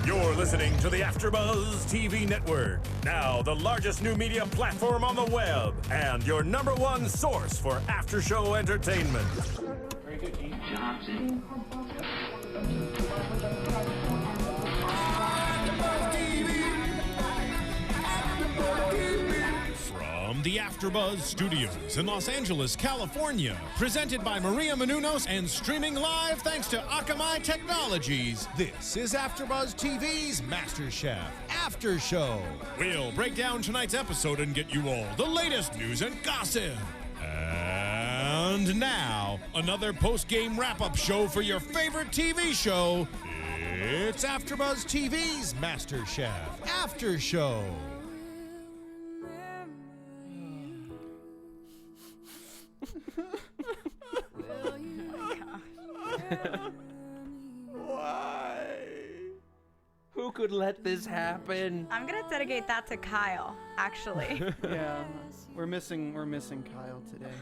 You're listening to the AFTERBUZZ TV network, now the largest new media platform on the web, and your number one source for after-show entertainment. Very good, Keith. Johnson. From the AFTERBUZZ Studios in Los Angeles, California, presented by Maria Menounos and streaming live thanks to Akamai Technologies, this is AFTERBUZZ TV's MasterChef After Show. We'll break down tonight's episode and get you all the latest news and gossip. And now, another post-game wrap-up show for your favorite TV show. It's AFTERBUZZ TV's MasterChef After Show. Why? Who could let this happen? I'm gonna dedicate that to Kyle, actually. Yeah, we're missing Kyle today.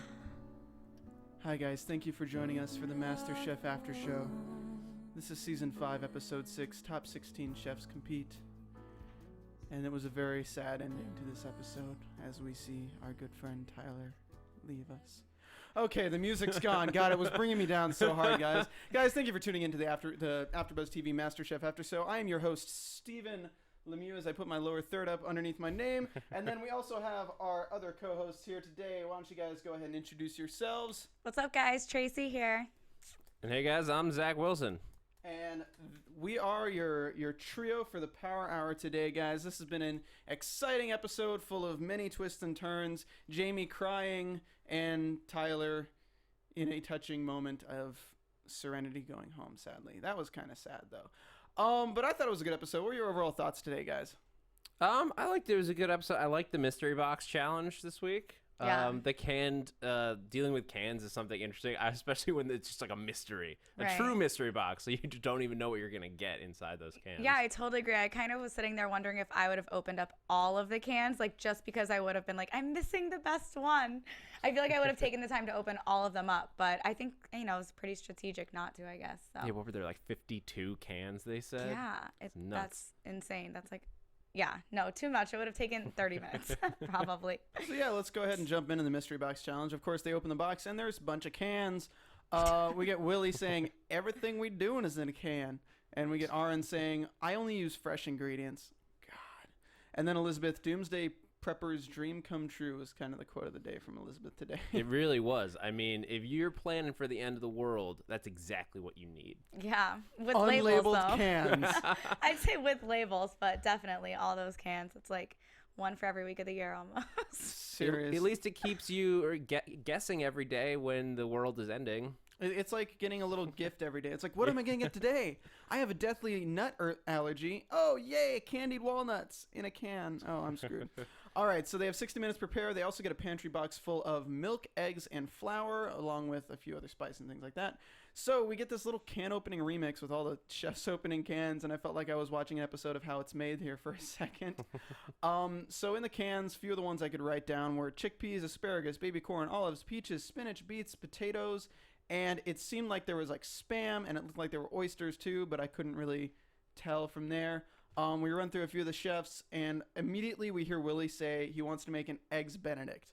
Hi guys, thank you for joining us for the MasterChef After Show. This is season 5, episode 6. Top 16 chefs compete, and it was a very sad ending to this episode as we see our good friend Tyler leave us. Okay, the music's gone. God, it was bringing me down so hard, guys. Guys, thank you for tuning into the AfterBuzz TV MasterChef After Show. I am your host, Stephen Lemieux, as I put my lower third up underneath my name. And then we also have our other co-hosts here today. Why don't you guys go ahead and introduce yourselves? What's up, guys? Traci here. And hey guys, I'm Zach Wilson. And we are your trio for the Power Hour today, guys. This has been an exciting episode full of many twists and turns. Jamie crying, and Tyler in a touching moment of serenity going home, sadly. That was kind of sad, though. But I thought it was a good episode. What were your overall thoughts today, guys? I liked it was a good episode. I liked the mystery box challenge this week. Yeah. The canned, dealing with cans is something interesting, especially when it's just like a mystery, a Right. true mystery box, so you don't even know what you're gonna get inside those cans. Yeah, I totally agree. I kind of was sitting there wondering if I would have opened up all of the cans, like just because I would have been like, I'm missing the best one. I feel like I would have taken the time to open all of them up, but I think, it was pretty strategic not to, I guess. So. Yeah, what were there, like 52 cans, they said? Yeah, nuts. that's insane. That's like, yeah, no, too much. It would have taken 30 minutes, probably. So yeah, let's go ahead and jump into the mystery box challenge. Of course, they open the box and there's a bunch of cans. We get Willie saying everything we doing is in a can, and we get Aaron saying I only use fresh ingredients. God. And then Elizabeth, Doomsday Prepper's dream come true is kind of the quote of the day from Elizabeth today. It really was. I mean, if you're planning for the end of the world, that's exactly what you need. Yeah, with Unlabeled labels, though. cans. I'd say with labels, but definitely all those cans. It's like one for every week of the year almost. Serious. At least it keeps you guessing every day when the world is ending. It's like getting a little gift every day. It's like, what am I going to get today? I have a deathly nut allergy. Oh, yay, candied walnuts in a can. Oh, I'm screwed. All right, so they have 60 minutes to prepare. They also get a pantry box full of milk, eggs, and flour, along with a few other spices and things like that. So we get this little can opening remix with all the chefs opening cans, and I felt like I was watching an episode of How It's Made here for a second. So in the cans, a few of the ones I could write down were chickpeas, asparagus, baby corn, olives, peaches, spinach, beets, potatoes, and it seemed like there was like Spam, and it looked like there were oysters too, but I couldn't really tell from there. We run through a few of the chefs, and immediately we hear Willie say he wants to make an Eggs Benedict.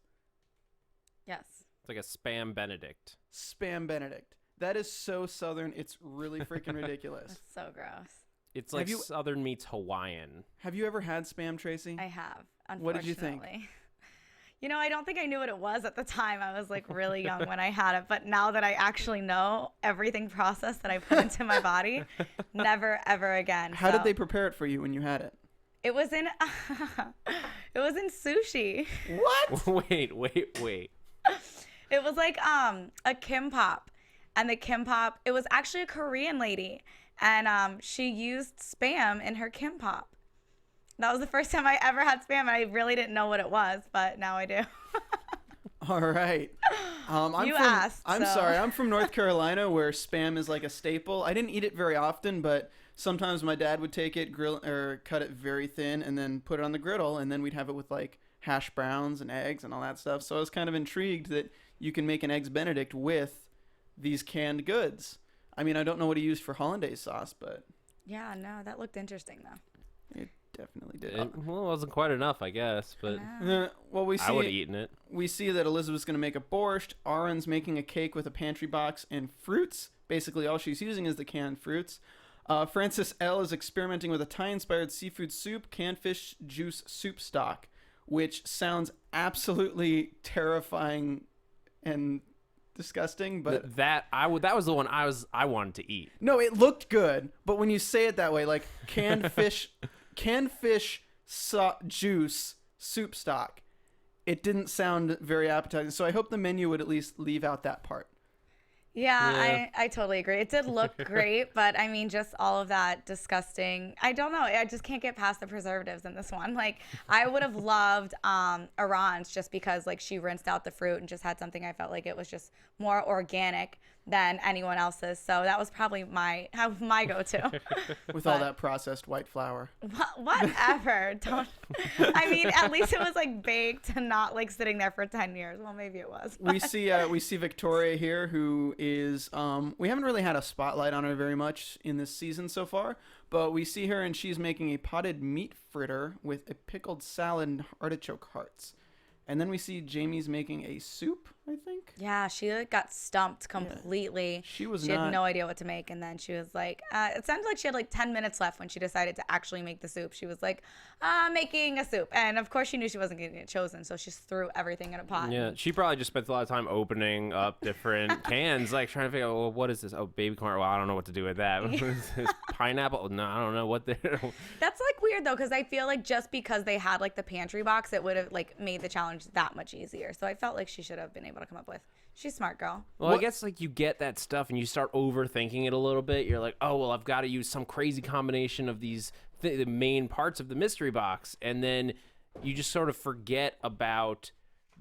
Yes. It's like a Spam Benedict. Spam Benedict. That is so Southern, it's really freaking ridiculous. That's so gross. It's like Southern meets Hawaiian. Have you ever had Spam, Tracy? I have, unfortunately. What did you think? I don't think I knew what it was at the time. I was like really young when I had it, but now that I actually know everything processed that I put into my body, never ever again. How did they prepare it for you when you had it? It was in sushi. What? Wait. It was like a kimbap, and the kimbap, it was actually a Korean lady, and she used Spam in her kimbap. That was the first time I ever had Spam, and I really didn't know what it was, but now I do. All right. I'm sorry. I'm from North Carolina, where Spam is like a staple. I didn't eat it very often, but sometimes my dad would take it, grill or cut it very thin, and then put it on the griddle, and then we'd have it with like hash browns and eggs and all that stuff. So I was kind of intrigued that you can make an Eggs Benedict with these canned goods. I mean, I don't know what he used for hollandaise sauce, but Yeah, no, that looked interesting though. It definitely did. Well, it wasn't quite enough, I guess, but Well, we I would have see eaten it. we see that Elizabeth's going to make a borscht. Aaron's making a cake with a pantry box and fruits. Basically, all she's using is the canned fruits. Francis L. is experimenting with a Thai-inspired seafood soup, canned fish juice soup stock, which sounds absolutely terrifying and disgusting. But That was the one I wanted to eat. no, it looked good. But when you say it that way, like canned fish juice soup stock, it didn't sound very appetizing. So I hope the menu would at least leave out that part. Yeah, I totally agree. It did look great, but I mean, just all of that disgusting. I don't know. I just can't get past the preservatives in this one. Like, I would have loved Iran's just because, like, she rinsed out the fruit and just had something I felt like it was just more organic than anyone else's. So that was probably my go-to. With all that processed white flour. Whatever. Don't. I mean, at least it was like baked and not like sitting there for 10 years. Well, maybe it was. We see Victoria here, who is we haven't really had a spotlight on her very much in this season so far, but we see her and she's making a potted meat fritter with a pickled salad and artichoke hearts. And then we see Jamie's making a soup, I think. Yeah, she like, got stumped completely. Yeah. She had no idea what to make, and then she was like, it sounded like she had like 10 minutes left when she decided to actually make the soup. She was like, making a soup, and of course she knew she wasn't going to get chosen, so she just threw everything in a pot. Yeah, she probably just spent a lot of time opening up different cans, like trying to figure out, well, what is this? Oh, baby corn. Well, I don't know what to do with that. What is this? Pineapple? No, I don't know what they're. That's like weird though, because I feel like just because they had like the pantry box, it would have like made the challenge that much easier. So I felt like she should have been able to come up with. She's a smart girl. Well, I guess like you get that stuff and you start overthinking it a little bit. You're like, oh, well, I've got to use some crazy combination of these the main parts of the mystery box. And then you just sort of forget about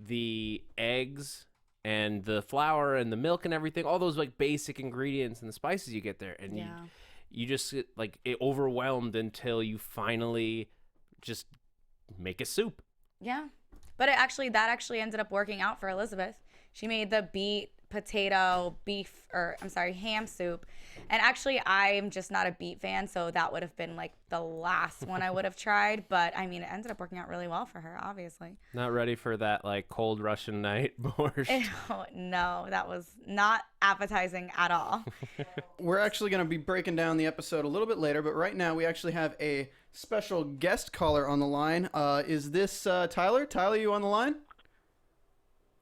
the eggs and the flour and the milk and everything, all those like basic ingredients and the spices you get there. And you just get like overwhelmed until you finally just make a soup. Yeah. But that actually ended up working out for Elizabeth. She made the ham soup. And actually, I'm just not a beet fan, so that would have been like the last one I would have tried. But I mean, it ended up working out really well for her, obviously. Not ready for that like cold Russian night borscht. No, that was not appetizing at all. We're actually going to be breaking down the episode a little bit later, but right now we actually have a special guest caller on the line. Is this Tyler? Tyler, you on the line?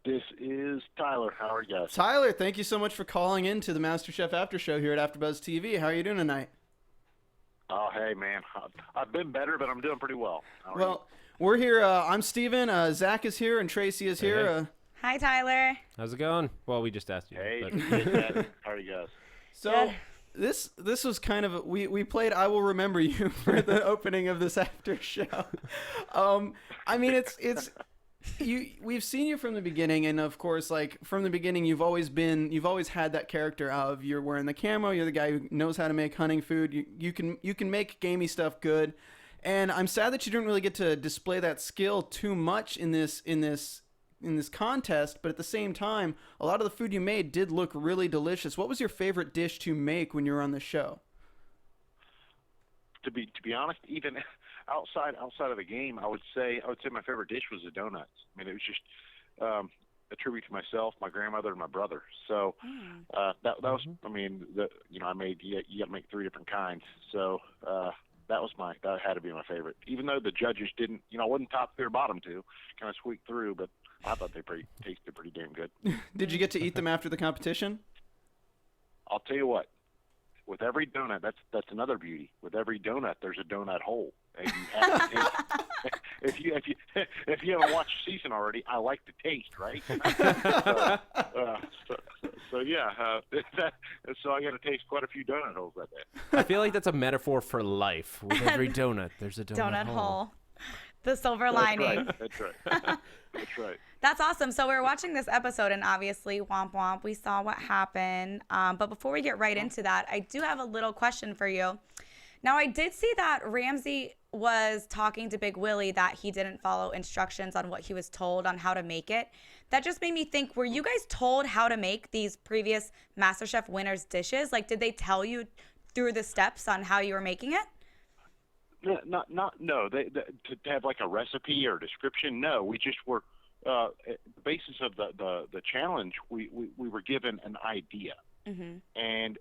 This is Tyler. How are you guys? Tyler, thank you so much for calling in to the MasterChef After Show here at AfterBuzz TV. How are you doing tonight? Oh, hey, man. I've been better, but I'm doing pretty well. Well, we're here. I'm Steven. Zach is here, and Traci is here. Hi, Tyler. How's it going? Well, we just asked you. Hey, but... how are you guys? So this was kind of we played I Will Remember You for the opening of this after show. I mean, it's we've seen you from the beginning, and of course, like from the beginning, you've always had that character of you're wearing the camo, you're the guy who knows how to make hunting food. You can make gamey stuff good, and I'm sad that you didn't really get to display that skill too much in this contest. But at the same time, a lot of the food you made did look really delicious. What was your favorite dish to make when you were on the show? To be honest, even outside of the game, I would say my favorite dish was the donuts. I mean, it was just a tribute to myself, my grandmother, and my brother. So that was, I mean, I made you got to make 3 different kinds. So that had to be my favorite. Even though the judges didn't, I wasn't top 2 or bottom 2, kind of squeaked through, but I thought they tasted pretty damn good. Did you get to eat them after the competition? I'll tell you what. With every donut, that's another beauty. With every donut, there's a donut hole. And you have to taste. If you haven't watched the season already, I like to taste, right? So I got to taste quite a few donut holes that day. I feel like that's a metaphor for life. With every donut, there's a donut hole. The silver lining. That's right. That's right. That's awesome. So we're watching this episode, and obviously, womp womp, we saw what happened. But before we get right into that, I do have a little question for you. Now, I did see that Ramsey was talking to Big Willie that he didn't follow instructions on what he was told on how to make it. That just made me think, were you guys told how to make these previous MasterChef winners' dishes? Like, did they tell you through the steps on how you were making it? No. To have like a recipe or description. No, we just were. At the basis of the challenge, we were given an idea, and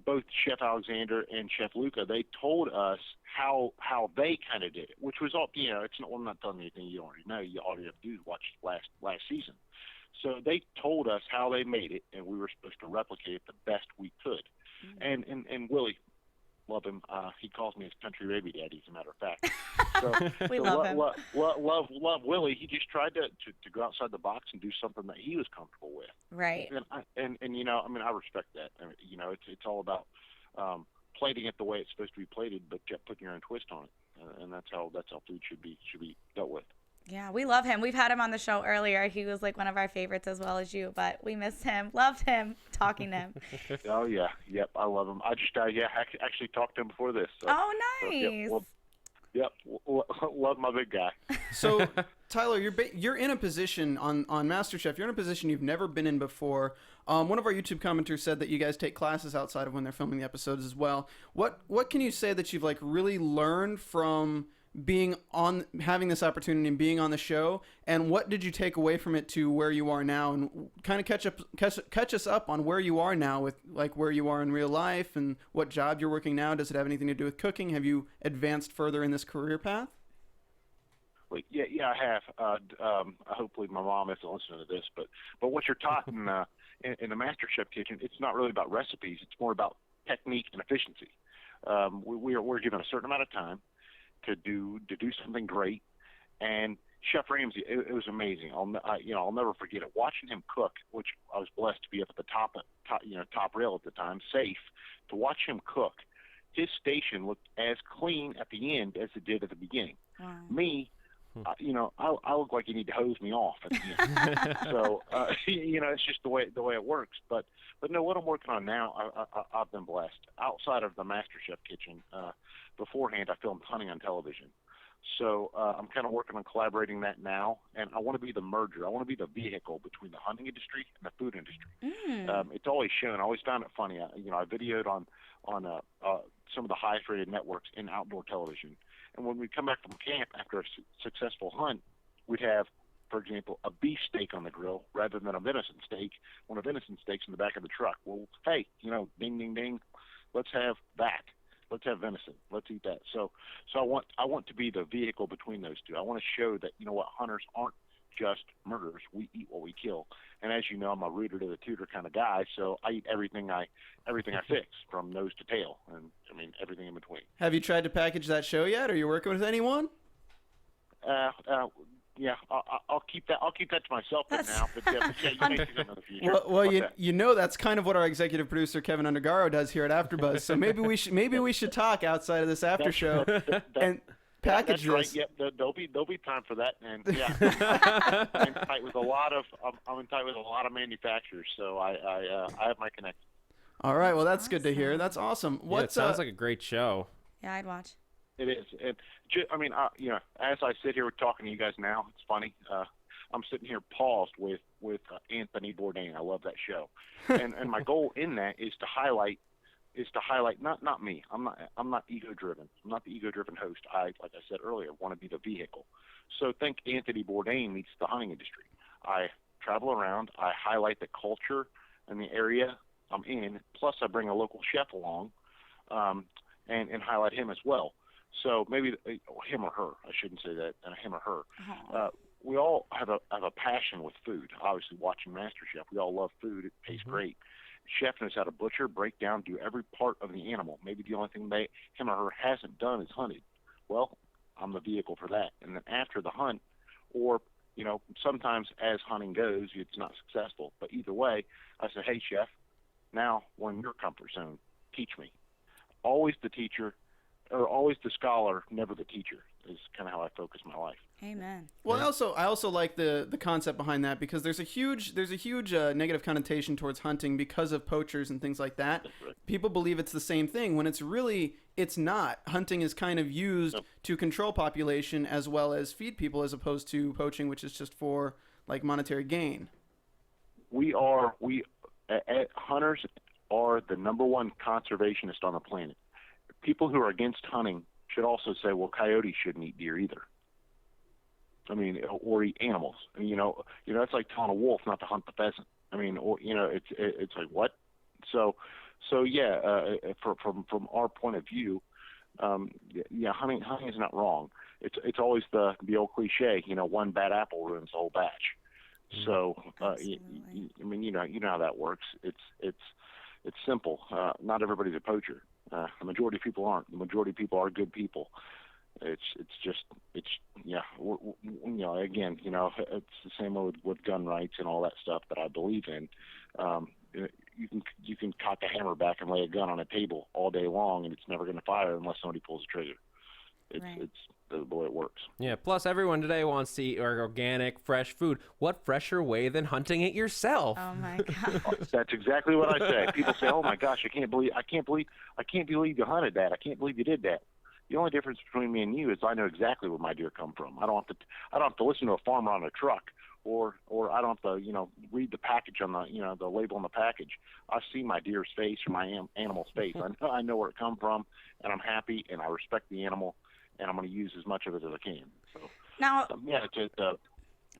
both Chef Alexander and Chef Luca, they told us how they kind of did it, which was all, it's not. Well, I'm not telling you anything you already know. All you have to do is watch last season. So they told us how they made it, and we were supposed to replicate it the best we could. And Willie, love him. He calls me his country baby daddy, as a matter of fact. So We love him. Love Willie. He just tried to go outside the box and do something that he was comfortable with. Right. And I respect that. It's all about plating it the way it's supposed to be plated, but putting your own twist on it. And that's how food should be dealt with. Yeah, we love him. We've had him on the show earlier. He was like one of our favorites as well as you, but we miss him. Loved him. Talking to him. Oh yeah, yep, I love him. I just actually talked to him before this. So, Oh, nice. Love my big guy. So, Tyler, you're in a position on MasterChef. You're in a position you've never been in before. One of our YouTube commenters said that you guys take classes outside of when they're filming the episodes as well. What can you say that you've like really learned from having this opportunity and being on the show, and what did you take away from it to where you are now, and kind of catch us up on where you are now with like where you are in real life and what job you're working now? Does it have anything to do with cooking? Have you advanced further in this career path? Well, yeah, I have. Hopefully my mom isn't listening to this, but what you're taught in the MasterChef kitchen, it's not really about recipes. It's more about technique and efficiency. We're given a certain amount of time to do something great, and Chef Ramsay, it was amazing. I'll never forget it. Watching him cook, which I was blessed to be up at the top rail at the time, safe to watch him cook. His station looked as clean at the end as it did at the beginning. Wow. Me, I look like you need to hose me off at the end. So it's just the way it works. But no, what I'm working on now, I've been blessed. Outside of the MasterChef kitchen, beforehand I filmed hunting on television. So I'm kind of working on collaborating that now, and I want to be the merger. I want to be the vehicle between the hunting industry and the food industry. It's always shown. I always found it funny. I videoed on some of the highest rated networks in outdoor television. And when we come back from camp after a successful hunt, we'd have, for example, a beef steak on the grill rather than a venison steak. When a venison steak's in the back of the truck, well, hey, ding, ding, ding, let's have that. Let's have venison. Let's eat that. So I want to be the vehicle between those two. I want to show that hunters aren't just murderers. We eat what we kill. And as you know, I'm a rooter to the tutor kind of guy, so I eat everything I fix from nose to tail, and everything in between. Have you tried to package that show yet? Are you working with anyone? Yeah, I'll keep that to myself for now. But you may see that in the future. Well, that's kind of what our executive producer Kevin Undergaro does here at AfterBuzz. So maybe we should talk outside of this after show and package that's this. Right. Yep. There'll be time for that. And yeah, I'm in tight with a lot of manufacturers. So I have my connection. All right. Well, that's good to hear. That's awesome. It sounds like a great show. Yeah, I'd watch. It is. As I sit here talking to you guys now, it's funny. I'm sitting here paused with Anthony Bourdain. I love that show, and my goal in that is to highlight not me. I'm not ego driven. I'm not the ego driven host. Like I said earlier, want to be the vehicle. So think Anthony Bourdain meets the hunting industry. I travel around. I highlight the culture and the area I'm in. Plus, I bring a local chef along, and highlight him as well. So maybe him or her. I shouldn't say that. Him or her. We all have a passion with food. Obviously, watching MasterChef, we all love food. It tastes great. Chef knows how to butcher, break down, do every part of the animal. Maybe the only thing him or her hasn't done is hunted. Well, I'm the vehicle for that. And then after the hunt, or sometimes as hunting goes, it's not successful. But either way, I say, hey, chef, now we're in your comfort zone. Teach me. Always the teacher, or always the scholar, never the teacher, is kind of how I focus my life. Amen. Well, I also like the concept behind that, because there's a huge negative connotation towards hunting because of poachers and things like that. Right. People believe it's the same thing when it's not. Hunting is kind of used to control population as well as feed people, as opposed to poaching, which is just for like monetary gain. Hunters are the number one conservationist on the planet. People who are against hunting should also say, well, coyotes shouldn't eat deer either. I mean, or eat animals. You know, that's like telling a wolf not to hunt the pheasant. I mean, or it's like what? So yeah, from our point of view, yeah, hunting is not wrong. It's always the old cliche, one bad apple ruins the whole batch. So I mean, you know how that works. It's simple. Not everybody's a poacher. The majority of people aren't. The majority of people are good people. It's yeah. Again, it's the same with gun rights and all that stuff that I believe in. You can cock a hammer back and lay a gun on a table all day long, and it's never going to fire unless somebody pulls the trigger. It's the way it works. Yeah. Plus, everyone today wants to eat organic, fresh food. What fresher way than hunting it yourself? Oh my God. That's exactly what I say. People say, "Oh my gosh, I can't believe you hunted that. I can't believe you did that." The only difference between me and you is I know exactly where my deer come from. I don't have to listen to a farmer on a truck, or I don't have to read the package on the the label on the package. I see my deer's face or my animal's face. I know where it come from, and I'm happy, and I respect the animal, and I'm going to use as much of it as I can. So Now, yeah,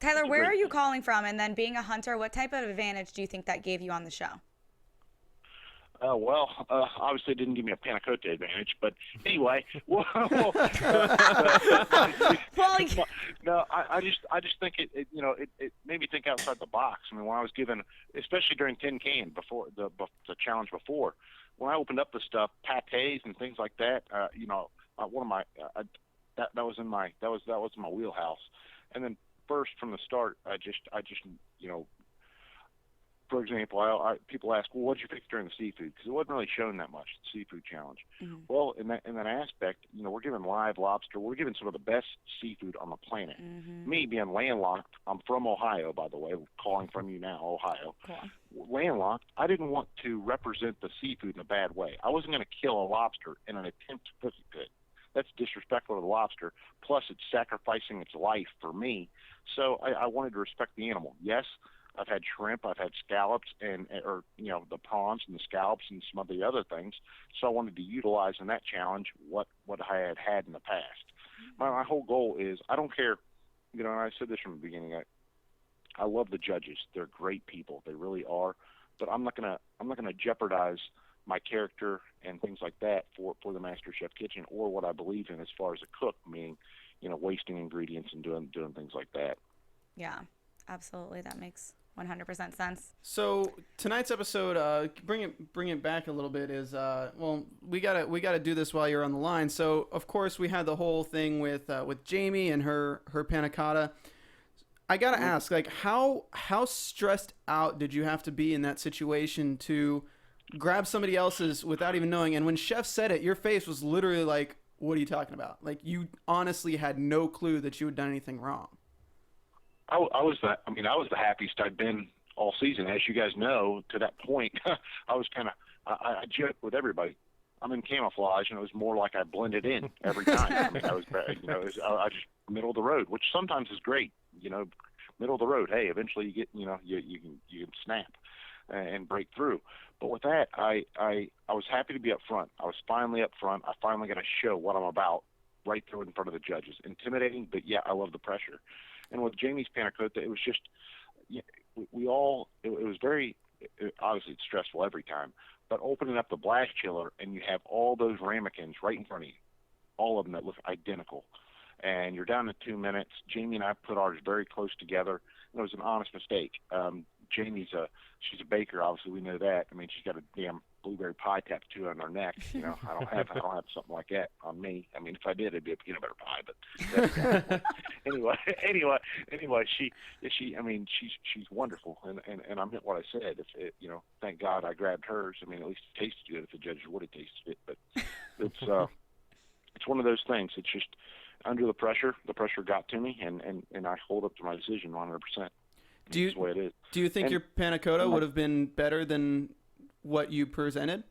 Tyler, where great are you thing. calling from? And then being a hunter, what type of advantage do you think that gave you on the show? Well, obviously it didn't give me a panna cotta advantage, but anyway. No, I just think it made me think outside the box. I mean, when I was given, especially during Tin Can before the challenge before, when I opened up the stuff, pâtés and things like that, one of my that was in my wheelhouse. And then first from the start, I just for example, people ask, well, what did you pick during the seafood? Because it wasn't really shown that much, the seafood challenge. Mm-hmm. Well, in that aspect, we're given live lobster. We're given some of the best seafood on the planet. Mm-hmm. Me being landlocked, I'm from Ohio, by the way, calling from you now, Ohio. Cool. Landlocked, I didn't want to represent the seafood in a bad way. I wasn't going to kill a lobster in an attempt to cook it good. That's disrespectful to the lobster. Plus, it's sacrificing its life for me. So I wanted to respect the animal. Yes, I've had shrimp, I've had scallops, or the prawns and the scallops and some of the other things. So I wanted to utilize in that challenge what I had in the past. My whole goal is I don't care. And I said this from the beginning. I love the judges. They're great people. They really are. But I'm not gonna jeopardize my character and things like that for the MasterChef kitchen or what I believe in as far as a cook, meaning wasting ingredients and doing things like that. Yeah, absolutely. That makes 100% sense. So tonight's episode, bring it back a little bit, is we gotta do this while you're on the line. So of course we had the whole thing with Jamie and her panna cotta. I gotta ask, like, how stressed out did you have to be in that situation to grab somebody else's without even knowing? And when Chef said it, your face was literally like, "What are you talking about?" Like, you honestly had no clue that you had done anything wrong. I was the happiest I'd been all season. As you guys know, to that point, I was I joked with everybody. I'm in camouflage, and it was more like I blended in every time. I was just middle of the road, which sometimes is great. Middle of the road. Hey, eventually you get, you can snap and break through. But with that, I was happy to be up front. I was finally up front. I finally got to show what I'm about right there in front of the judges. Intimidating, but yeah, I love the pressure. And with Jamie's panna cotta, it was just, it was very, obviously it's stressful every time, but opening up the blast chiller and you have all those ramekins right in front of you, all of them that look identical. And you're down to 2 minutes. Jamie and I put ours very close together. And it was an honest mistake. She's a baker, obviously we know that. I mean, she's got a damn blueberry pie tattoo on her neck. I don't have something like that on me. I mean, if I did, it'd be a peanut butter pie. But anyway, she's wonderful, and I meant what I said. Thank God I grabbed hers. I mean, at least it tasted good. If the judges would have tasted it, but it's one of those things. It's just under the pressure got to me, and I hold up to my decision 100%. That's the way it is. Do you think your panna cotta would have been better than what you presented?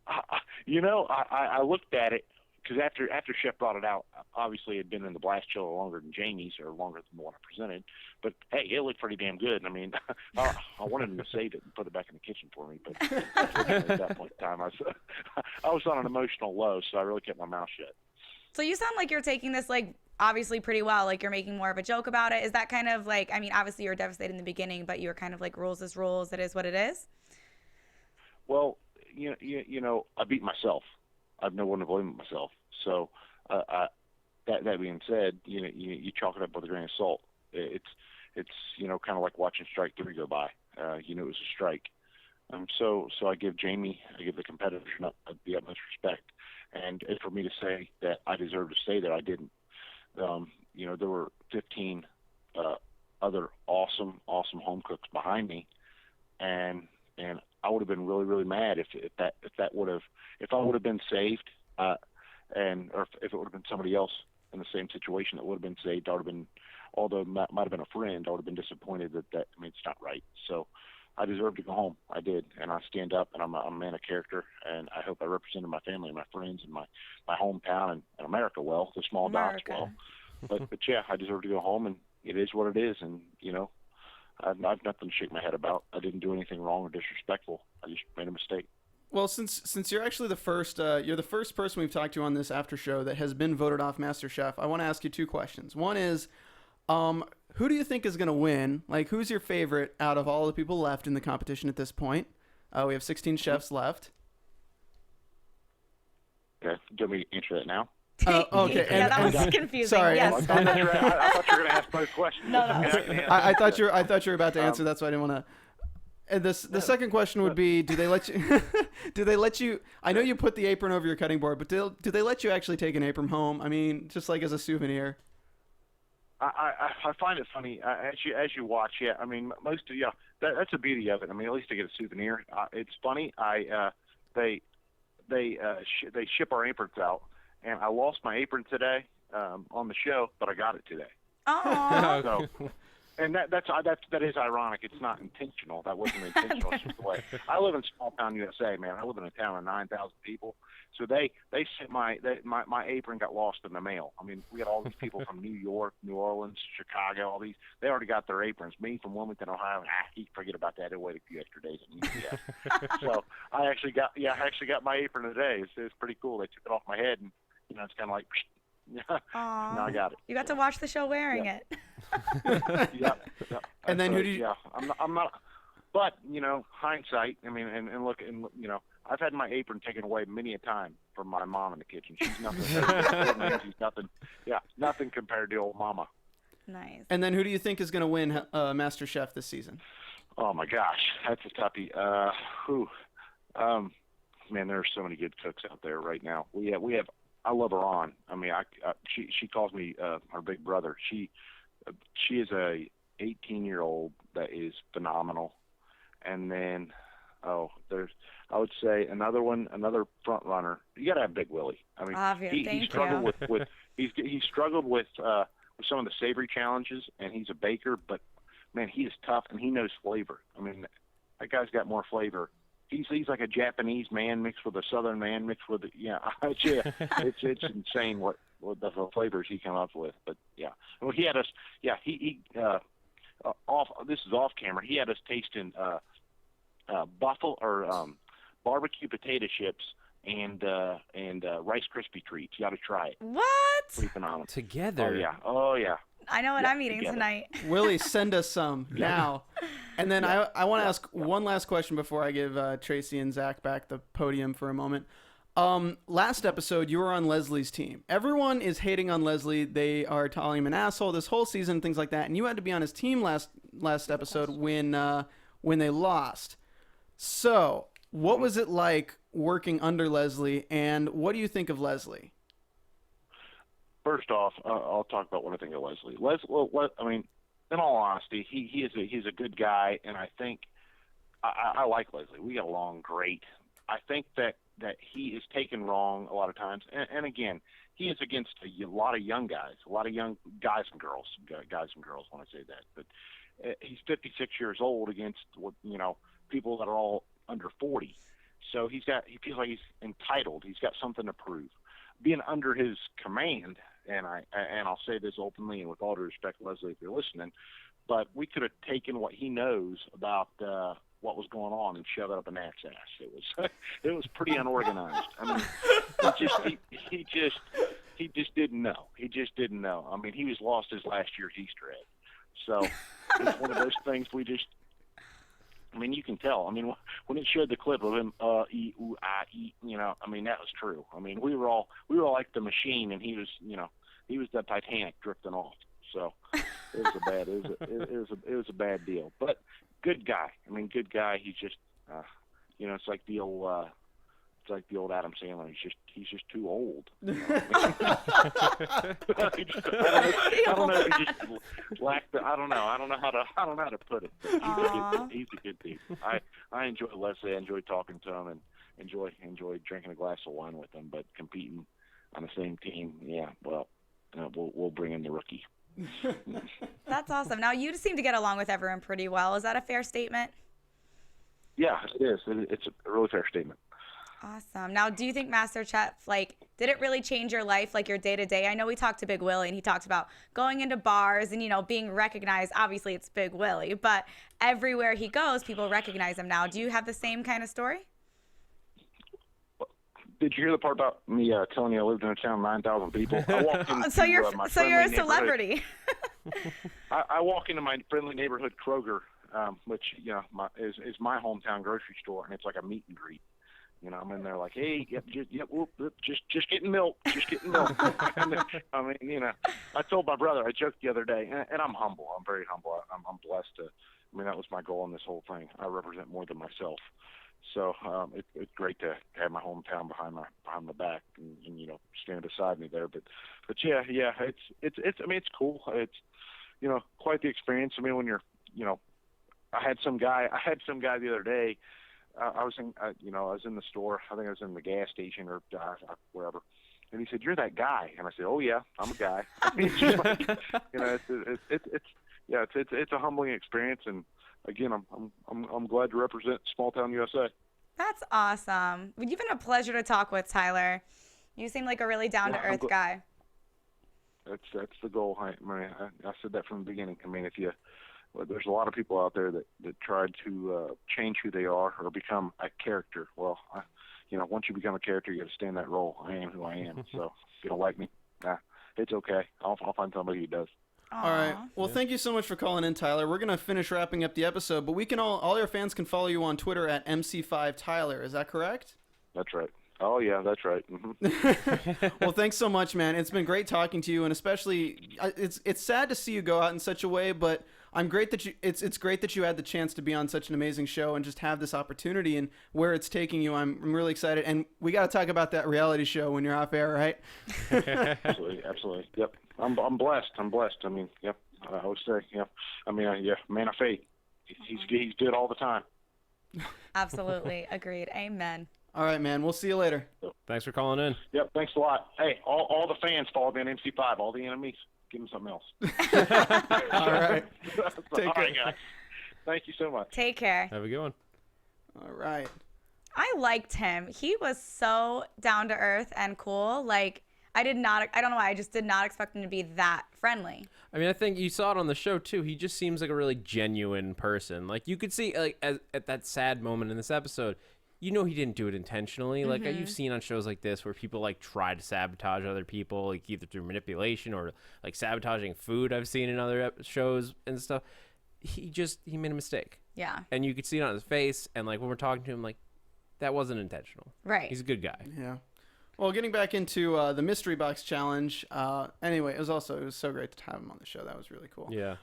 I looked at it because after Chef brought it out, obviously had been in the blast chiller longer than Jamie's, or longer than the one I presented. But hey, it looked pretty damn good. I mean, I wanted him to save it and put it back in the kitchen for me, but at that point in time, I was on an emotional low, so I really kept my mouth shut. So you sound like you're taking this, like, obviously pretty well. Like, you're making more of a joke about it. Is that kind of like, I mean, obviously you were devastated in the beginning, but you were kind of like, rules is rules. It is what it is. Well, you know, I beat myself. I've no one to blame but myself. So, that being said, you chalk it up with a grain of salt. It's you know, kind of like watching strike 3 go by. You know, it was a strike. So I give the competitors the utmost respect. And for me to say that I deserve to stay there, I didn't. You know, there were 15 other awesome home cooks behind me, and I would have been really, really mad if I would have been saved, or if it would have been somebody else in the same situation that would have been saved. I would have been, although it might have been a friend, I would have been disappointed that I mean, it's not right. So I deserve to go home. I did, and I stand up, and I'm a man of character, and I hope I represented my family and my friends and my hometown and America well, the small dots well. But yeah, I deserve to go home, and it is what it is, and you know, I've nothing to shake my head about. I didn't do anything wrong or disrespectful. I just made a mistake. Well, since you're actually the first, you're the first person we've talked to on this after show that has been voted off MasterChef. I want to ask you 2 questions. One is, who do you think is going to win? Like, who's your favorite out of all the people left in the competition at this point? We have 16 chefs left. Okay, do you want me to answer that now? Okay. Yeah, that was confusing. Sorry. Yes. I thought you were going to ask both questions. No. I thought you were about to answer. That's why I didn't want to. And the second question would be, do they let you? I know you put the apron over your cutting board, but do they let you actually take an apron home? I mean, just like as a souvenir. I find it funny as you watch. Yeah, I mean, that's the beauty of it. I mean, at least I get a souvenir. It's funny. They ship our aprons out, and I lost my apron today on the show, but I got it today. Oh. So, and that is ironic. It's not intentional. That wasn't intentional. It's just the way. I live in small town USA, man. I live in a town of 9,000 people. So they sent my apron got lost in the mail. I mean, we got all these people from New York, New Orleans, Chicago, all these. They already got their aprons. Me from Wilmington, Ohio, forget about that. I'll wait a few extra days at UPS. So I actually got my apron today. It's pretty cool. They took it off my head, and you know, it's kind of like. Now I got it. You got to watch the show wearing it. Yep. And then who do you? Yeah, I'm not. But you know, hindsight. I mean, and look, and you know, I've had my apron taken away many a time from my mom in the kitchen. She's nothing. She's nothing. Yeah, nothing compared to old mama. Nice. And then who do you think is going to win MasterChef this season? Oh my gosh, that's a toughie. Man, there are so many good cooks out there right now. We have. I love her on. I mean, she calls me her big brother. She is a 18-year-old that is phenomenal. And then I would say another front runner. You got to have Big Willie. I mean, he struggled with he struggled with some of the savory challenges, and he's a baker, but man, he is tough and he knows flavor. I mean, that guy's got more flavor. He's like a Japanese man mixed with a Southern man mixed with it's insane what the flavors he came up with. But yeah, well, he had us. Yeah, he off. This is off camera. He had us tasting buffalo or barbecue potato chips and Rice Krispie treats. You got to try it. What? Pretty phenomenal. Together. Oh yeah. I know what I'm eating tonight. Willie, send us some now. And then I want to ask one last question before I give Traci and Zach back the podium for a moment. Last episode, you were on Leslie's team. Everyone is hating on Leslie. They are calling him an asshole this whole season, things like that. And you had to be on his team last episode when they lost. So, what was it like working under Leslie, and what do you think of Leslie? First off, I'll talk about what I think of Leslie. I mean, in all honesty, he's a good guy, and I think I like Leslie. We get along great. I think that he is taken wrong a lot of times, and again, he is against a lot of young guys, guys and girls when I say that. But he's 56 years old against people that are all under 40. So he feels like he's entitled. He's got something to prove. Being under his command, and I'll say this openly and with all due respect, Leslie, if you're listening, but we could have taken what he knows about what was going on and shoved it up a gnat's ass. It was pretty unorganized. I mean, he just didn't know. He just didn't know. I mean, he was lost his last year's Easter egg. So it's one of those things I mean, you can tell. I mean, when it showed the clip of him, E, ooh, ah, E, you know, I mean, that was true. I mean, we were all like the machine, and he was, you know, he was the Titanic drifting off. So it was a bad deal. But good guy. I mean, good guy. He's just, you know, it's like the old Adam Sandler. He's just too old. You know what I mean? I don't know. He just lacked the. I don't know how to put it. But he's a good dude. I enjoy Leslie. I enjoy talking to him and enjoy drinking a glass of wine with him. But competing on the same team, yeah. Well, we'll bring in the rookie. That's awesome. Now, you seem to get along with everyone pretty well. Is that a fair statement? Yeah, it is. It's a really fair statement. Awesome. Now, do you think MasterChef, like, did it really change your life, like your day-to-day? I know we talked to Big Willie, and he talks about going into bars and, you know, being recognized. Obviously, it's Big Willie, but everywhere he goes, people recognize him now. Do you have the same kind of story? Did you hear the part about me telling you I lived in a town of 9,000 people? I walked into, so you're a celebrity. I walk into my friendly neighborhood Kroger, which, you know, is my hometown grocery store, and it's like a meet and greet. You know, I'm in there like, hey, just getting milk, I mean, you know, I told my brother, I joked the other day, and I'm humble. I'm very humble. I'm blessed to. I mean, that was my goal in this whole thing. I represent more than myself. So it's great to have my hometown behind my back and you know, stand beside me there. But yeah, it's I mean, it's cool. It's, you know, quite the experience. I mean, when you're, you know, I had some guy the other day. I was in the store. I think I was in the gas station or wherever. And he said, "You're that guy." And I said, "Oh yeah, I'm a guy." I mean, it's just like, you know, it's a humbling experience. And again, I'm glad to represent small town USA. That's awesome. You've been a pleasure to talk with, Tyler. You seem like a really down-to-earth guy. That's the goal. I said that from the beginning. I mean, there's a lot of people out there that tried to change who they are or become a character. Well, you know, once you become a character, you got to stay in that role. I am who I am. So if you don't like me, it's okay. I'll find somebody who does. Aww. All right. Well, thank you so much for calling in, Tyler. We're gonna finish wrapping up the episode, but we can all your fans can follow you on Twitter at MC5Tyler. Is that correct? That's right. Oh yeah, that's right. Mm-hmm. Well, thanks so much, man. It's been great talking to you, and especially it's sad to see you go out in such a way, but I'm great that it's great that you had the chance to be on such an amazing show and just have this opportunity and where it's taking you. I'm really excited, and we got to talk about that reality show when you're off air, right? Absolutely. Yep. I'm blessed. I mean, yep. I would say, yep. I mean, yeah, man of faith. He's good all the time. Absolutely. Agreed. Amen. All right, man. We'll see you later. Thanks for calling in. Yep. Thanks a lot. Hey, all the fans follow me on MC5. All the enemies, give them something else. All right. Take care. Guys. Thank you so much. Take care. Have a good one. All right. I liked him. He was so down to earth and cool. Like, I don't know why, I just did not expect him to be that friendly. I mean, I think you saw it on the show too. He just seems like a really genuine person. Like, you could see, like, at that sad moment in this episode, you know, he didn't do it intentionally. Like, you've seen on shows like this where people like try to sabotage other people, like either through manipulation or like sabotaging food. I've seen in other shows and stuff. He made a mistake. Yeah. And you could see it on his face. And like when we're talking to him, like, that wasn't intentional. Right. He's a good guy. Yeah. Well, getting back into the mystery box challenge. Anyway, it was so great to have him on the show. That was really cool. Yeah.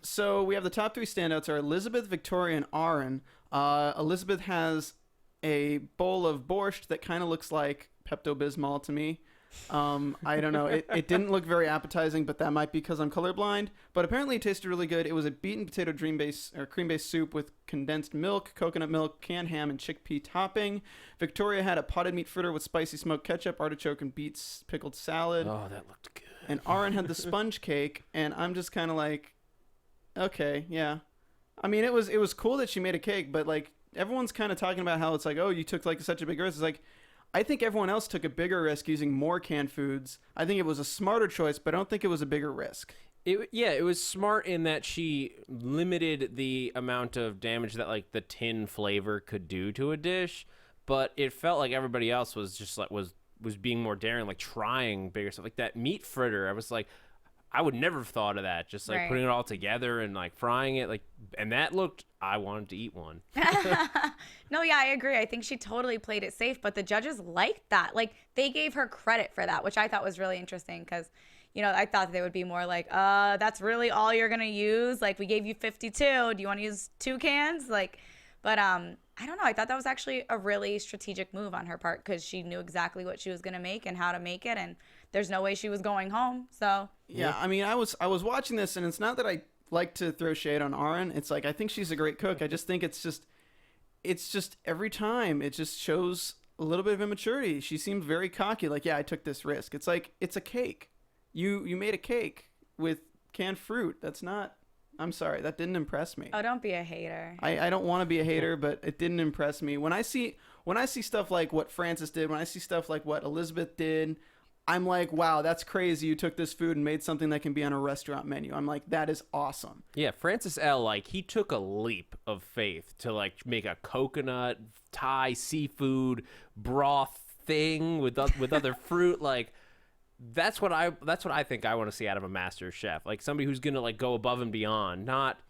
So we have the top three standouts are Elizabeth, Victoria, and Aaron. Elizabeth has a bowl of borscht that kind of looks like Pepto-Bismol to me. I don't know. It didn't look very appetizing, but that might be because I'm colorblind. But apparently it tasted really good. It was a beaten potato cream-based soup with condensed milk, coconut milk, canned ham, and chickpea topping. Victoria had a potted meat fritter with spicy smoked ketchup, artichoke, and beets pickled salad. Oh, that looked good. And Aaron had the sponge cake, and I'm just kind of like, okay, yeah. I mean, it was cool that she made a cake, but like everyone's kind of talking about how it's like, oh, you took like such a big risk. It's like, I think everyone else took a bigger risk using more canned foods. I think it was a smarter choice, but I don't think it was a bigger risk. It was smart in that she limited the amount of damage that like the tin flavor could do to a dish, but it felt like everybody else was just like was being more daring, like trying bigger stuff. Like that meat fritter, I was like, I would never have thought of that. Just like putting it all together and like frying it, like, and that looked. I wanted to eat one. No, yeah, I agree. I think she totally played it safe, but the judges liked that. Like they gave her credit for that, which I thought was really interesting because, you know, I thought they would be more like, that's really all you're gonna use. Like we gave you 52. Do you want to use 2 cans? Like, but I don't know. I thought that was actually a really strategic move on her part because she knew exactly what she was gonna make and how to make it, and there's no way she was going home. So yeah, I mean, I was watching this, and it's not that I like to throw shade on Aaron. It's like I think she's a great cook. I just think it's just every time it just shows a little bit of immaturity. She seemed very cocky. Like, yeah, I took this risk. It's like it's a cake. You made a cake with canned fruit. That's not. I'm sorry, that didn't impress me. Oh, don't be a hater. I don't want to be a hater, but it didn't impress me. When I see stuff like what Frances did, when I see stuff like what Elizabeth did, I'm like, wow, that's crazy. You took this food and made something that can be on a restaurant menu. I'm like, that is awesome. Yeah, Francis L., like, he took a leap of faith to, like, make a coconut, Thai, seafood, broth thing with other fruit. Like, that's what I think I want to see out of a master chef. Like, somebody who's going to, like, go above and beyond, not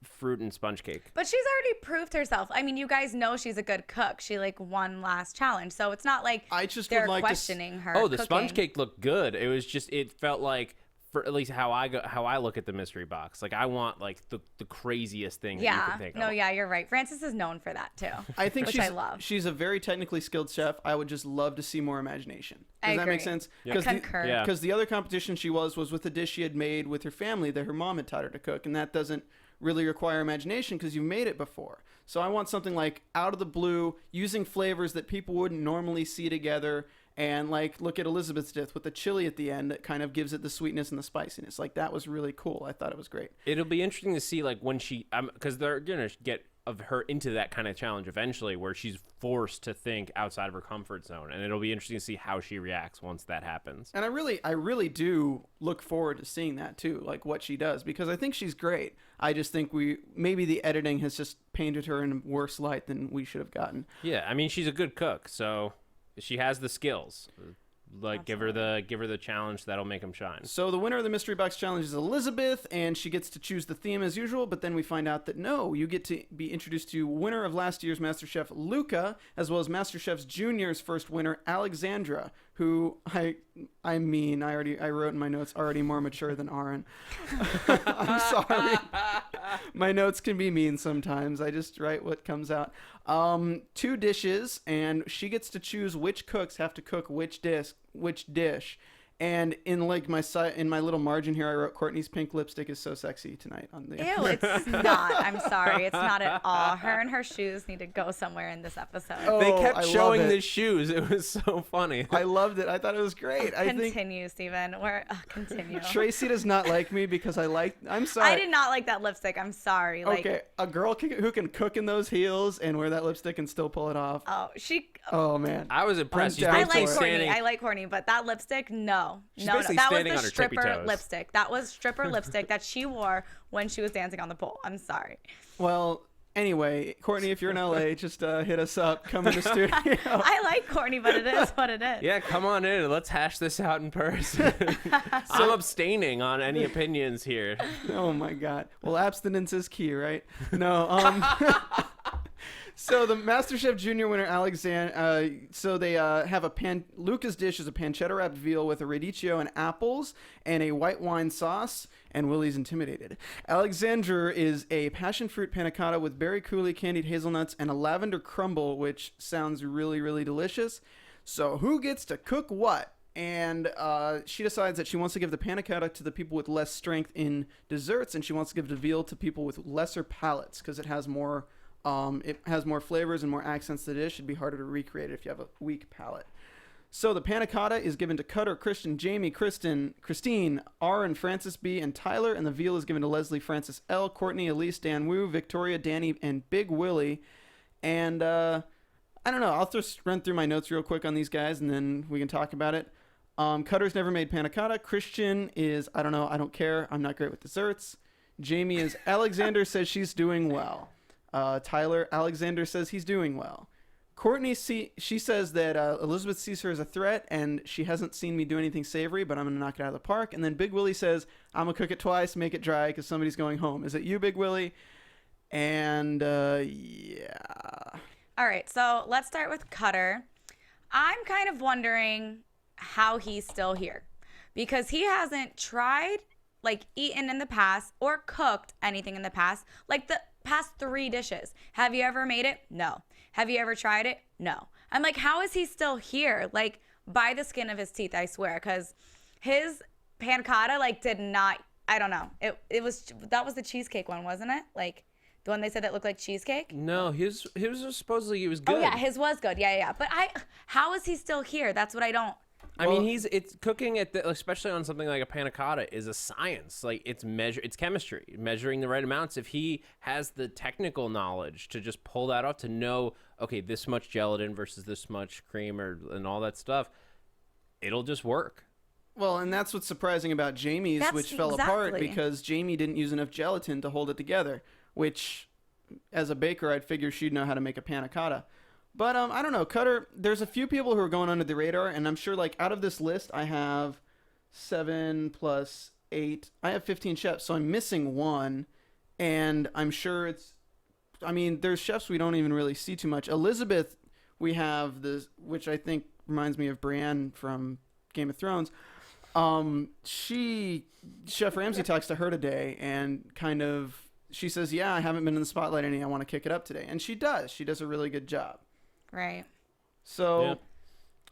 fruit and sponge cake. But she's already proved herself. I mean, you guys know she's a good cook. She like won last challenge, so it's not like they're questioning her. Oh, the cooking. sponge cake looked good. It was just, it felt like, for at least how I look at the mystery box. Like I want like the craziest thing that you can think of. No, yeah, you're right. Frances is known for that too. I think which I love. She's a very technically skilled chef. I would just love to see more imagination. Does that make sense? Yeah. Concur. Because the other competition she was with a dish she had made with her family that her mom had taught her to cook, and that doesn't really require imagination because you made it before. So I want something like out of the blue, using flavors that people wouldn't normally see together. And like, look at Elizabeth's dish with the chili at the end that kind of gives it the sweetness and the spiciness. Like that was really cool. I thought it was great. It'll be interesting to see like when she, because they're gonna get of her into that kind of challenge eventually, where she's forced to think outside of her comfort zone, and it'll be interesting to see how she reacts once that happens. And I really do look forward to seeing that too, like what she does, because I think she's great. I just think maybe the editing has just painted her in a worse light than we should have gotten. Yeah, I mean she's a good cook, so she has the skills. Like give her the challenge that'll make him shine. So the winner of the mystery box challenge is Elizabeth, and she gets to choose the theme as usual. But then we find out that no, you get to be introduced to winner of last year's MasterChef Luca, as well as MasterChef's Junior's first winner Alexandra, who I wrote in my notes already more mature than Aaron. I'm sorry. My notes can be mean sometimes. I just write what comes out. 2 dishes, and she gets to choose which cooks have to cook which dish. And in like in my little margin here, I wrote Courtney's pink lipstick is so sexy tonight on the. Ew, it's not. I'm sorry, it's not at all. Her and her shoes need to go somewhere in this episode. Oh, they kept showing the shoes. It was so funny. I loved it. I thought it was great. Continue, Steven. Continue. Traci does not like me because I'm sorry. I did not like that lipstick. I'm sorry. Okay, a girl who can cook in those heels and wear that lipstick and still pull it off. Oh man, I was impressed. I like Courtney, but that lipstick, no. That was the stripper lipstick. That was stripper lipstick that she wore when she was dancing on the pole. I'm sorry. Well, anyway, Courtney, if you're in LA, just hit us up. Come in the studio. I like Courtney, but it is what it is. Yeah, come on in. Let's hash this out in person. I'm abstaining on any opinions here. Oh my God. Well, abstinence is key, right? No. So the MasterChef Junior winner, Alexander, so they have Luca's dish is a pancetta wrapped veal with a radicchio and apples and a white wine sauce, and Willie's intimidated. Alexandra is a passion fruit panna cotta with berry coulis, candied hazelnuts, and a lavender crumble, which sounds really, really delicious. So who gets to cook what? And she decides that she wants to give the panna cotta to the people with less strength in desserts, and she wants to give the veal to people with lesser palates because it has more flavors and more accents to the dish. It'd be harder to recreate it if you have a weak palate. So the panna cotta is given to Cutter, Christian, Jamie, Christine, Aaron, Francis B, and Tyler, and the veal is given to Leslie, Francis L, Courtney, Elise, Dan Wu, Victoria, Danny, and Big Willie. And I don't know. I'll just run through my notes real quick on these guys, and then we can talk about it. Cutter's never made panna cotta. Christian is, I don't know, I don't care. I'm not great with desserts. Jamie is, Alexander says she's doing well. Tyler, Alexander says he's doing well. Courtney, she says that Elizabeth sees her as a threat, and she hasn't seen me do anything savory, but I'm going to knock it out of the park. And then Big Willie says, I'm going to cook it twice, make it dry, because somebody's going home. Is it you, Big Willie? And, yeah. All right, so let's start with Cutter. I'm kind of wondering how he's still here, because he hasn't tried, like, eaten in the past or cooked anything in the past, like the past 3 dishes. Have you ever made it? No. Have you ever tried it? No. I'm like, how is he still here? Like, by the skin of his teeth, I swear, because his panna cotta, like, did not, I don't know. It was, that was the cheesecake one, wasn't it? Like, the one they said that looked like cheesecake? No, his was supposedly he was good. Oh, yeah, his was good. Yeah. But how is he still here? That's what I don't. I mean, it's cooking especially on something like a panna cotta is a science. Like it's chemistry, measuring the right amounts. If he has the technical knowledge to just pull that off, to know, okay, this much gelatin versus this much cream and all that stuff, it'll just work. Well, and that's what's surprising about Jamie's, which fell apart because Jamie didn't use enough gelatin to hold it together, which, as a baker, I'd figure she'd know how to make a panna cotta. But I don't know, Cutter, there's a few people who are going under the radar, and I'm sure, like, out of this list, I have 7 plus 8. I have 15 chefs, so I'm missing one, and I'm sure there's chefs we don't even really see too much. Elizabeth, we have this, which I think reminds me of Brienne from Game of Thrones. Chef Ramsay talks to her today, and she says, yeah, I haven't been in the spotlight any. I want to kick it up today. And she does. She does a really good job. Right. So,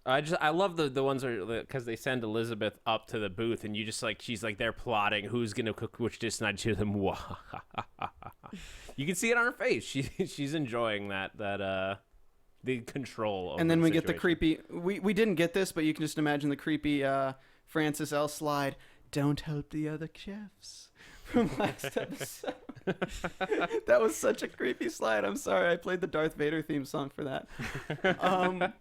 yeah. I love the ones because they send Elizabeth up to the booth, and you just like she's like they're plotting who's gonna cook which dish, and I cheer them. You can see it on her face. She's enjoying that the control. Over and then we situation. get the creepy. We didn't get this, but you can just imagine the creepy Francis L. slide. Don't help the other chefs from last episode. That was such a creepy slide. I'm sorry. I played the Darth Vader theme song for that.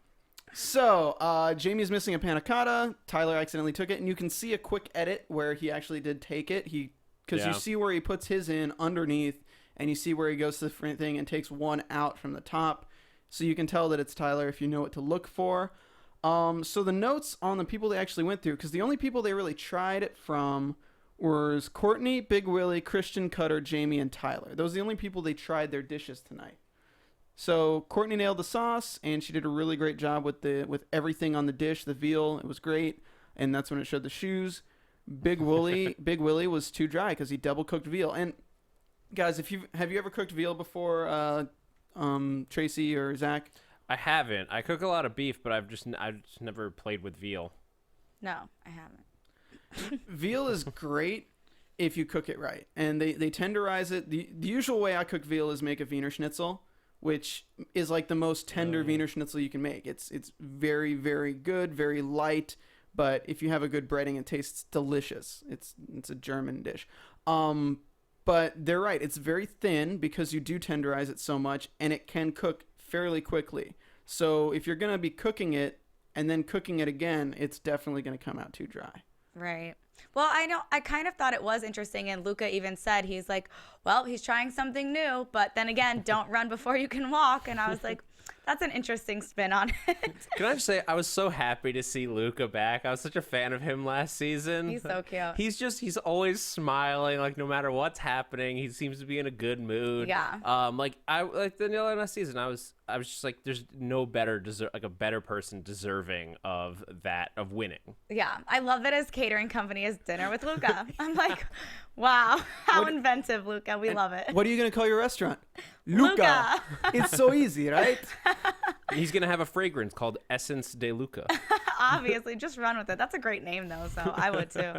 So Jamie's missing a panna cotta. Tyler accidentally took it, and you can see a quick edit where he actually did take it. Because you see where he puts his in underneath, and you see where he goes to the front thing and takes one out from the top. So you can tell that it's Tyler if you know what to look for. So the notes on the people they actually went through, because the only people they really tried it from was Courtney, Big Willie, Christian, Cutter, Jamie, and Tyler. Those are the only people they tried their dishes tonight. So Courtney nailed the sauce, and she did a really great job with everything on the dish. The veal, it was great, and that's when it showed the shoes. Big Willie was too dry because he double cooked veal. And guys, have you ever cooked veal before, Traci or Zach? I haven't. I cook a lot of beef, but I've just never played with veal. No, I haven't. Veal is great if you cook it right, and they tenderize it. The usual way I cook veal is make a Wiener Schnitzel, which is like the most tender Wiener Schnitzel you can make. It's very, very good, very light, but if you have a good breading, it tastes delicious. It's a German dish. But they're right. It's very thin because you do tenderize it so much, and it can cook fairly quickly. So if you're going to be cooking it and then cooking it again, it's definitely going to come out too dry. Right. Well, I know. I kind of thought it was interesting, and Luca even said he's like, well, he's trying something new, but then again, don't run before you can walk. And I was like, that's an interesting spin on it. Can I just say, I was so happy to see Luca back. I was such a fan of him last season. He's so cute. He's always smiling, like no matter what's happening, he seems to be in a good mood. Yeah. Like the last season, I was just like, there's no better a better person deserving of winning. Yeah, I love that his catering company is Dinner with Luca. I'm like, wow, how inventive, Luca. We love it. What are you going to call your restaurant? Luca. It's so easy, right? He's going to have a fragrance called Essence de Luca. Obviously, just run with it. That's a great name, though, so I would too.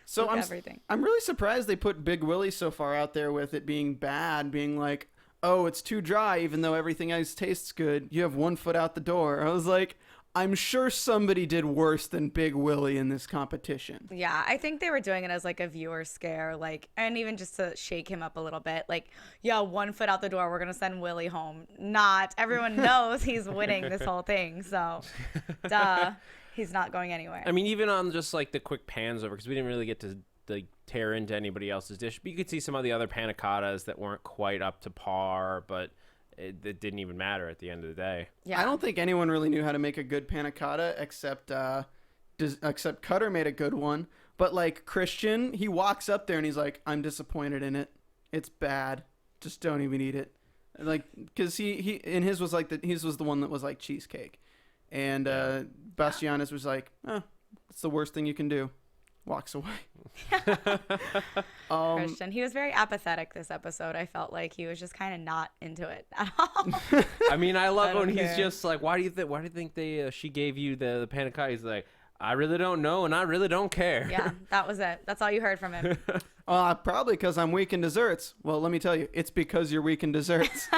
So I'm really surprised they put Big Willie so far out there with it being bad, being like, oh, it's too dry, even though everything else tastes good. You have 1 foot out the door. I was like, I'm sure somebody did worse than Big Willie in this competition. Yeah, I think they were doing it as like a viewer scare, like, and even just to shake him up a little bit. Like, yeah, 1 foot out the door, we're gonna send Willie home. Not everyone knows he's winning this whole thing, so duh, he's not going anywhere. I mean, even on just like the quick pans over, because we didn't really get to like tear into anybody else's dish, but you could see some of the other panna cottas that weren't quite up to par, but it didn't even matter at the end of the day. Yeah, I don't think anyone really knew how to make a good panna cotta except Cutter made a good one. But like Christian, he walks up there and he's like, "I'm disappointed in it. It's bad. Just don't even eat it." Like, because he and his was like his was the one that was like cheesecake, and Bastianus was like, "It's the worst thing you can do." Walks away. Christian, he was very apathetic this episode. I felt like he was just kind of not into it at all. I mean, I love don't when he's care. just like, "Why do you think she gave you the panna cotta?" He's like, "I really don't know, and I really don't care." Yeah, that was it. That's all you heard from him. Probably because I'm weak in desserts. Well, let me tell you, it's because you're weak in desserts.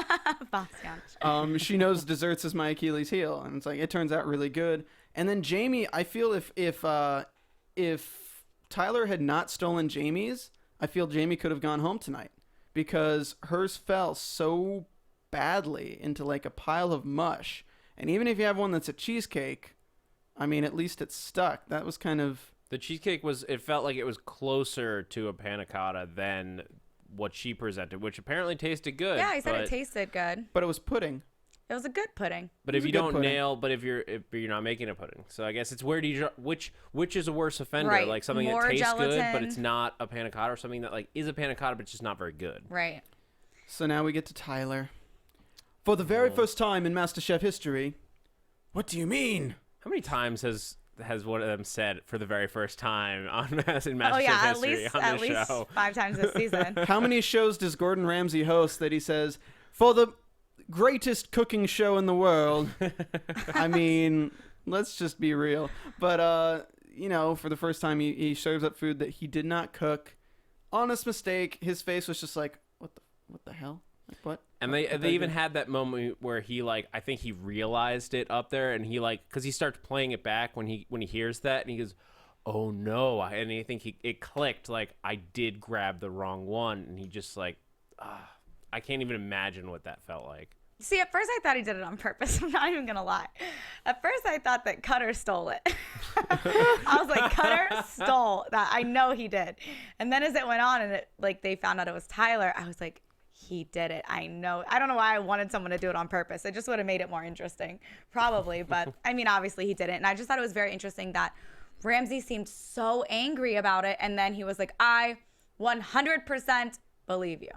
Bastian. She knows desserts is my Achilles heel, and it's like it turns out really good. And then Jamie, I feel if Tyler had not stolen Jamie's, I feel Jamie could have gone home tonight because hers fell so badly into like a pile of mush. And even if you have one that's a cheesecake, I mean, at least it's stuck. That was kind of... The cheesecake it felt like it was closer to a panna cotta than what she presented, which apparently tasted good. Yeah, he said it tasted good. But it was pudding. It was a good pudding. But if you don't nail, if you're not making a pudding, so I guess it's where do you which is a worse offender, Right. like something More that tastes good but gelatin. it's not a panna cotta, or something that like is a panna cotta but it's just not very good. Right. So now we get to Tyler. For the very first time in MasterChef history. What do you mean? How many times has one of them said for the very first time in MasterChef Oh yeah, history on at this least show? 5 times this season. How many shows does Gordon Ramsay host that he says, for the greatest cooking show in the world? I mean, let's just be real. But, for the first time, he serves up food that he did not cook. Honest mistake. His face was just like, what the hell? Like, what? And they even had that moment where he I think he realized it up there, and he because he starts playing it back when he hears that, and he goes, "Oh no!" And I think it clicked, like I did grab the wrong one, and he just I can't even imagine what that felt like. See, at first I thought he did it on purpose. I'm not even gonna lie. At first I thought that Cutter stole it. I was like, Cutter stole that. I know he did. And then as it went on and they found out it was Tyler, I was like, he did it. I know. I don't know why I wanted someone to do it on purpose. It just would have made it more interesting, probably. But I mean, obviously he didn't. And I just thought it was very interesting that Ramsay seemed so angry about it. And then he was like, I 100% believe you.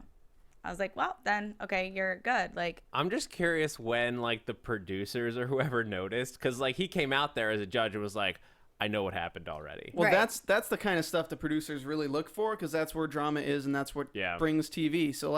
I was like, well, then, okay, you're good. Like, I'm just curious when, the producers or whoever noticed, because, he came out there as a judge and was like, I know what happened already. Well, Right. that's the kind of stuff the producers really look for, because that's where drama is, and that's what brings TV. So,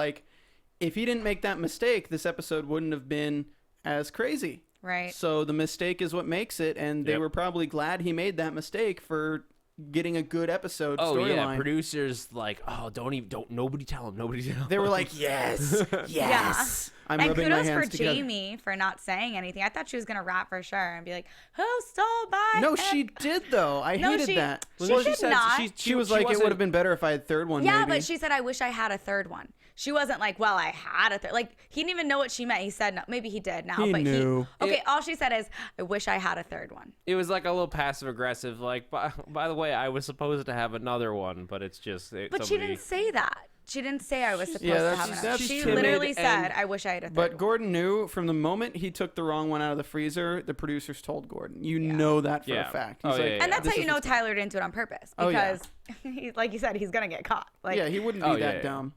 if he didn't make that mistake, this episode wouldn't have been as crazy. right. So the mistake is what makes it, and they Yep. were probably glad he made that mistake for getting a good episode Oh storyline. yeah, producers nobody tell him, nobody tell him. They were like, yes, yes. I'm And rubbing my kudos hands for together. Jamie for not saying anything. I thought she was going to rap for sure and be like, who stole my No, egg?" she did though. I No, hated she- that. she did not. She was like, it would have been better if I had third one. Yeah, maybe. but she said, I wish I had a third one. She wasn't like, well, I had a third. Like, he didn't even know what she meant. He said, no, maybe he did now. He but knew. Okay, all she said is, I wish I had a third one. It was like a little passive aggressive, by the way, I was supposed to have another one, but it's just But she didn't say that. She didn't say I was supposed to that's- have another. that's She timid literally said, and- I wish I had a third But one. Gordon knew from the moment he took the wrong one out of the freezer, the producers told Gordon. You know that for a Yeah. fact. Oh, He's yeah, like, yeah, And that's this how you is know what's- Tyler didn't do it on purpose. Oh, yeah. Because, like you said, he's going to get caught. Like, Yeah, he wouldn't be Oh, that yeah. dumb.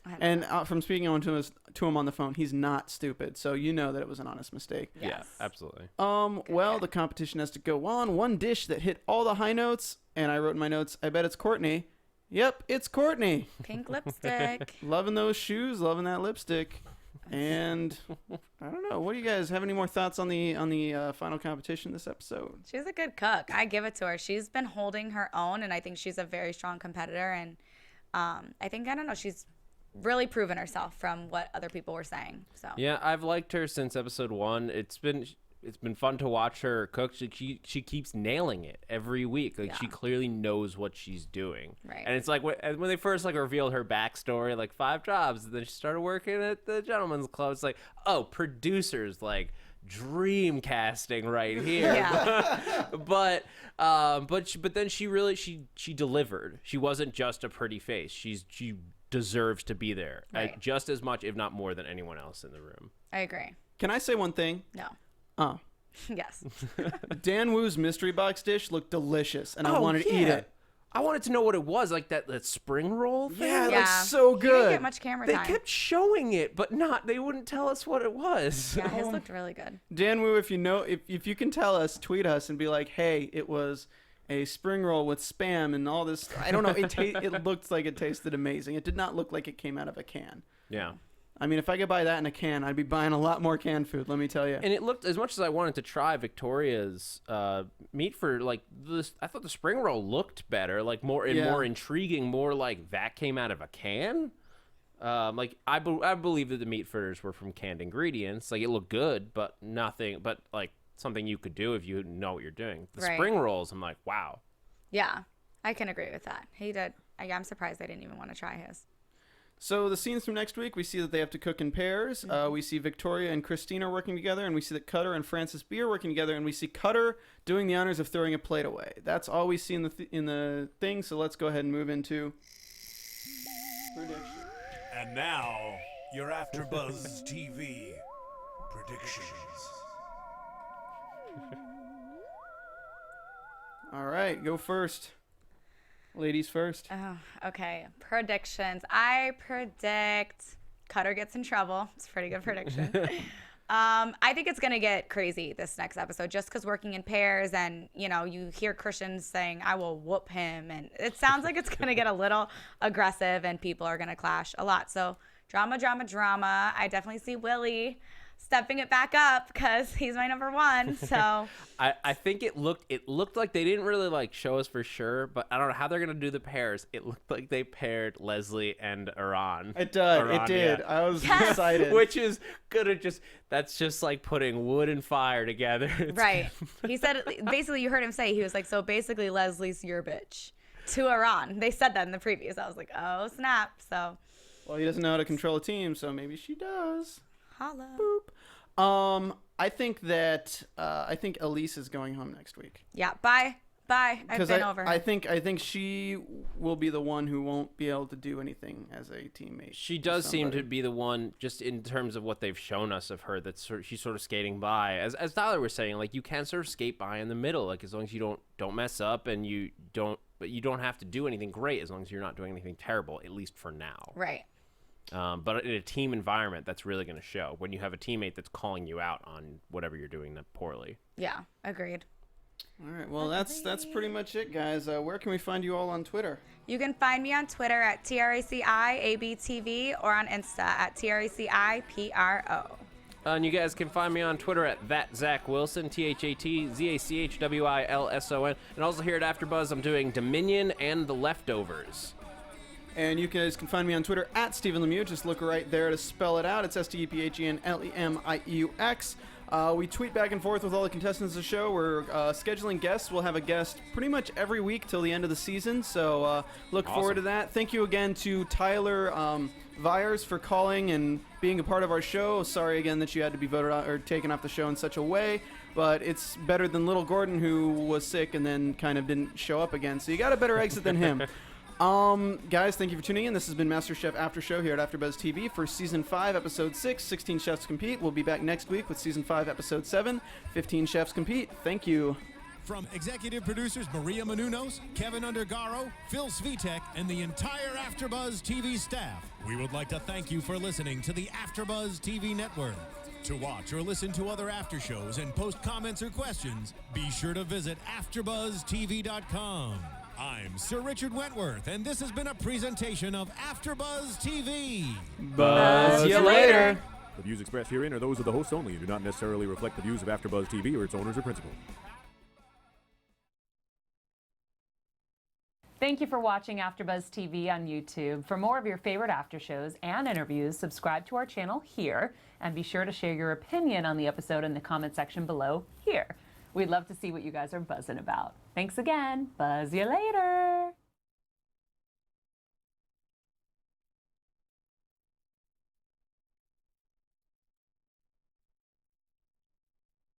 I don't And know. from speaking to him on the phone, he's not stupid. So you know that it was an honest mistake. Yeah, Yes. absolutely. Well, the competition has to go on. One dish that hit all the high notes, and I wrote in my notes, I bet it's Courtney. Yep, it's Courtney. Pink lipstick. Loving those shoes, loving that lipstick. And I don't know. What do you guys have any more thoughts on the final competition this episode? She's a good cook. I give it to her. She's been holding her own, and I think she's a very strong competitor. And I think, I don't know, she's really proven herself from what other people were saying. So Yeah, I've liked her since episode 1. It's been it's been fun to watch her cook. She keeps nailing it every week. Like she clearly knows what she's doing. Right. And it's like when they first like revealed her backstory, like 5 jobs, and then she started working at the Gentleman's Club. It's like, oh, producers like dream casting right here. Yeah. but then she delivered. She wasn't just a pretty face. She deserves to be there just as much, if not more, than anyone else in the room. I agree. Can I say one thing? No. Oh. Yes. Dan Wu's mystery box dish looked delicious, and I wanted to eat it. I wanted to know what it was, like that spring roll thing. Yeah, it looks so He didn't good. get much camera They time. kept showing it, but they wouldn't tell us what it was. Yeah, his looked really good. Dan Wu, if you know, if you can tell us, tweet us and be like, hey, it was a spring roll with Spam and all this. I don't know. It looked like it tasted amazing. It did not look like it came out of a can. Yeah. I mean, if I could buy that in a can, I'd be buying a lot more canned food, let me tell you. And it looked, as much as I wanted to try Victoria's meat for like this, I thought the spring roll looked better, like more intriguing, more like that came out of a can. Like I believe that the meat fritters were from canned ingredients. Like it looked good, but like something you could do if you know what you're doing. The spring rolls, I'm like, wow. Yeah, I can agree with that. He did. I'm surprised I didn't even want to try his. So the scenes from next week, we see that they have to cook in pairs. We see Victoria and Christine are working together, and we see that Cutter and Francis B are working together, and we see Cutter doing the honors of throwing a plate away. That's all we see in the thing. So let's go ahead and move into prediction. And now, your AfterBuzz TV predictions. All right, go first. Ladies first. Oh, okay. Predictions. I predict Cutter gets in trouble. It's a pretty good prediction. I think it's going to get crazy this next episode just because working in pairs and, you hear Christian saying, I will whoop him. And it sounds like it's going to get a little aggressive and people are going to clash a lot. So drama. I definitely see Willie stepping it back up because he's my number 1. So I think it looked like they didn't really like show us for sure, but I don't know how they're gonna do the pairs. It looked like they paired Leslie and Iran. It did. Yeah. I was excited. Which is that's just like putting wood and fire together. right. He said basically you heard him say he was like, so basically Leslie's your bitch to Iran. They said that in the previews. I was like, oh snap. So well, he doesn't know how to control a team, so maybe she does. holla. Boop. I think Elise is going home next week. Yeah. Bye. I've been over. I think she will be the one who won't be able to do anything as a teammate. She does seem to be the one, just in terms of what they've shown us of her, that she's sort of skating by. As Tyler was saying, like you can sort of skate by in the middle, like as long as you don't mess up and you don't have to do anything great as long as you're not doing anything terrible, at least for now. Right. But in a team environment, that's really going to show when you have a teammate that's calling you out on whatever you're doing poorly. Yeah. Agreed. All right. Well, that's pretty much it, guys. Where can we find you all on Twitter? You can find me on Twitter at TRACIABTV or on Insta at TRACIPRO. And you guys can find me on Twitter at @ZachWilson, ThatZachWilson, and also here at AfterBuzz, I'm doing Dominion and The Leftovers. And you guys can find me on Twitter at Stephen Lemieux. Just look right there to spell it out. It's StephenLemieux. We tweet back and forth with all the contestants of the show. We're scheduling guests. We'll have a guest pretty much every week till the end of the season. So look forward to that. Thank you again to Tyler Viars for calling and being a part of our show. Sorry again that you had to be voted out or taken off the show in such a way. But it's better than Little Gordon, who was sick and then kind of didn't show up again. So you got a better exit than him. Guys, thank you for tuning in. This has been MasterChef After Show here at AfterBuzz TV for Season 5, Episode 6, 16 Chefs Compete. We'll be back next week with Season 5, Episode 7, 15 Chefs Compete. Thank you. From executive producers Maria Menounos, Kevin Undergaro, Phil Svitek, and the entire AfterBuzz TV staff, we would like to thank you for listening to the AfterBuzz TV network. To watch or listen to other after shows and post comments or questions, be sure to visit AfterBuzzTV.com. I'm Sir Richard Wentworth, and this has been a presentation of AfterBuzz TV. Buzz you later. The views expressed herein are those of the hosts only and do not necessarily reflect the views of AfterBuzz TV or its owners or principals. Thank Thank you for watching AfterBuzz TV on YouTube. For more of your favorite after shows and interviews, subscribe to our channel here, and be sure to share your opinion on the episode in the comment section below here. We'd love to see what you guys are buzzing about. Thanks again. Buzz you later.